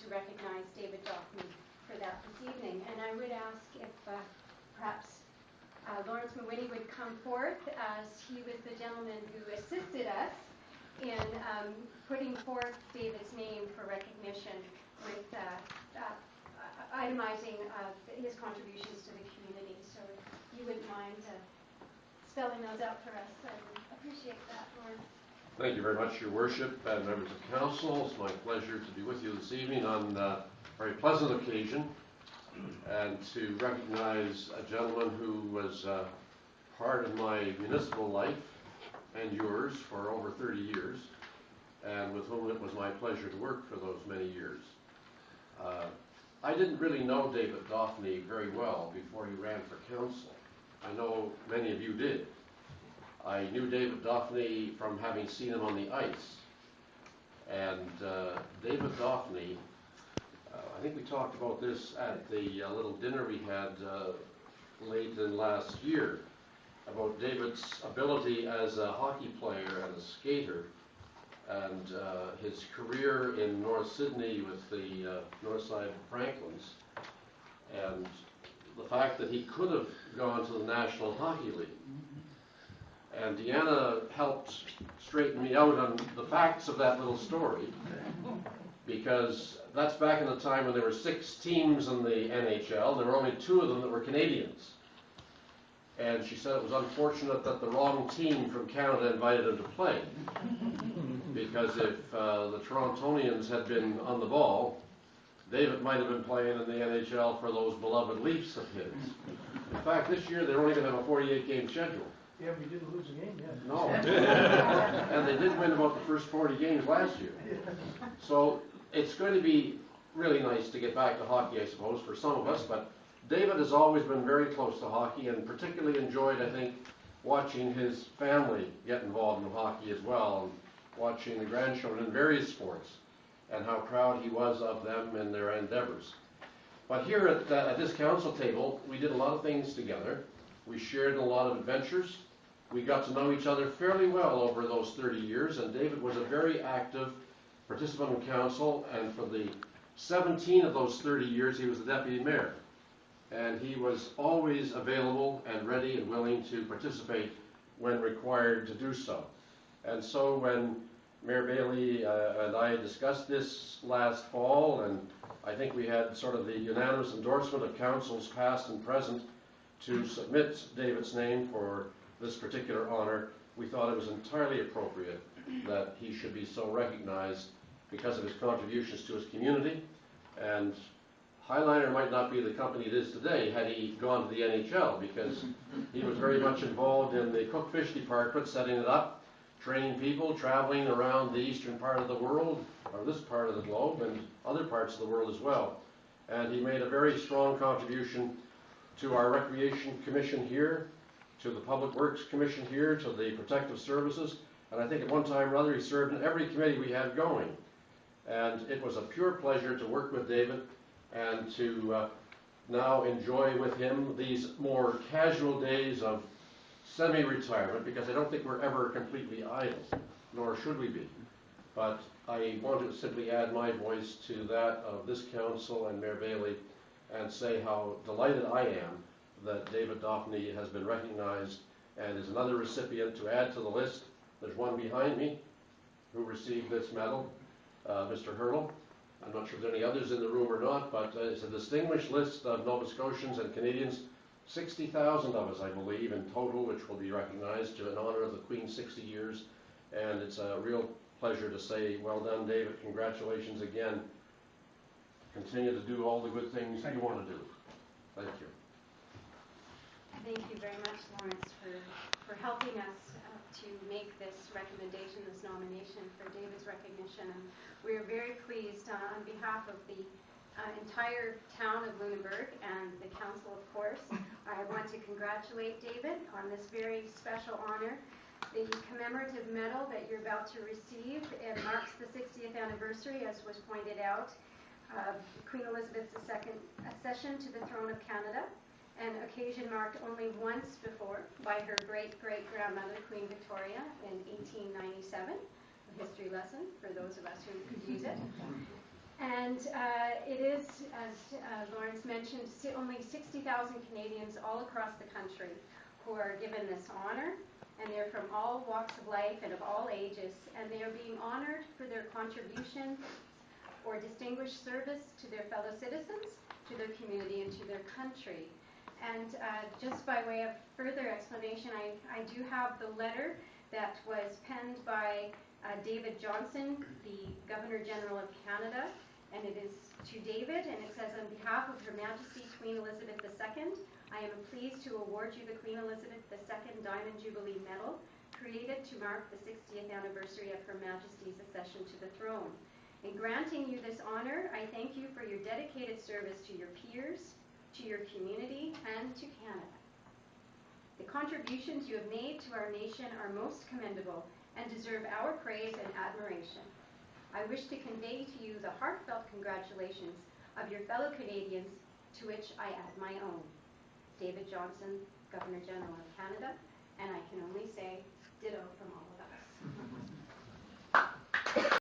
to recognize David Dauphniee for that this evening. And I would ask if perhaps Lawrence Mawhinney would come forth, as he was the gentleman who assisted us in putting forth David's name for recognition with itemizing his contributions to the community. So if you wouldn't mind spelling those out for us, I would appreciate that, Lawrence. Thank you very much, Your Worship and members of Council. It's my pleasure to be with you this evening on a very pleasant occasion and to recognize a gentleman who was part of my municipal life and yours for over 30 years, and with whom it was my pleasure to work for those many years. I didn't really know David Dauphniee very well before he ran for council. I know many of you did. I knew David Dauphniee from having seen him on the ice. And David Dauphniee, I think we talked about this at the little dinner we had late in last year, about David's ability as a hockey player and a skater, and his career in North Sydney with the Northside Franklins, and the fact that he could have gone to the National Hockey League. And Deanna helped straighten me out on the facts of that little story, because that's back in the time when there were 6 teams in the NHL. There were only 2 of them that were Canadians. And she said it was unfortunate that the wrong team from Canada invited him to play, because if the Torontonians had been on the ball, David might have been playing in the NHL for those beloved Leafs of his. In fact, this year they're only going to have a 48-game schedule. Yeah, we didn't lose a game yet. No. And they did win about the first 40 games last year. So it's going to be really nice to get back to hockey, I suppose, for some of us. But David has always been very close to hockey, and particularly enjoyed, I think, watching his family get involved in hockey as well, and watching the grandchildren in various sports, and how proud he was of them and their endeavors. But here at this council table, we did a lot of things together. We shared a lot of adventures. We got to know each other fairly well over those 30 years, and David was a very active participant in council, and for the 17 of those 30 years he was the deputy mayor. And he was always available and ready and willing to participate when required to do so. And so when Mayor Bailey and I discussed this last fall, and I think we had sort of the unanimous endorsement of councils past and present to submit David's name for this particular honor, we thought it was entirely appropriate that he should be so recognized because of his contributions to his community. And Highliner might not be the company it is today had he gone to the NHL, because he was very much involved in the cook fish department, setting it up, training people, traveling around the eastern part of the world, or this part of the globe, and other parts of the world as well. And he made a very strong contribution to our Recreation Commission here, to the Public Works Commission here, to the Protective Services, and I think at one time or other he served in every committee we had going. And it was a pure pleasure to work with David and to now enjoy with him these more casual days of semi-retirement, because I don't think we're ever completely idle, nor should we be. But I want to simply add my voice to that of this council and Mayor Bailey and say how delighted I am that David Dauphniee has been recognized and is another recipient to add to the list. There's one behind me who received this medal, Mr. Hurley. I'm not sure if there are any others in the room or not, but it's a distinguished list of Nova Scotians and Canadians, 60,000 of us, I believe, in total, which will be recognized in honor of the Queen's 60 years. And it's a real pleasure to say, well done, David. Congratulations again. Continue to do all the good things you want to do. Thank you. Thank you very much, Lawrence, for helping us to make this recommendation, this nomination for David's recognition. And we are very pleased on behalf of the entire town of Lunenburg and the council, of course. I want to congratulate David on this very special honor. The commemorative medal that you're about to receive, it marks the 60th anniversary, as was pointed out, of Queen Elizabeth II's accession to the throne of Canada, an occasion marked only once before by her great-great-grandmother, Queen Victoria, in 1897, a history lesson for those of us who could use it. And it is, as Lawrence mentioned, only 60,000 Canadians all across the country who are given this honor, and they're from all walks of life and of all ages, and they are being honored for their contribution or distinguished service to their fellow citizens, to their community, and to their country. And just by way of further explanation, I do have the letter that was penned by David Johnson, the Governor General of Canada, and it is to David, and it says, on behalf of Her Majesty Queen Elizabeth II, I am pleased to award you the Queen Elizabeth II Diamond Jubilee Medal, created to mark the 60th anniversary of Her Majesty's accession to the throne. In granting you this honor, I thank you for your dedicated service to your peers, to your community, and to Canada. The contributions you have made to our nation are most commendable and deserve our praise and admiration. I wish to convey to you the heartfelt congratulations of your fellow Canadians, to which I add my own. David Johnson, Governor General of Canada, and I can only say ditto from all of us.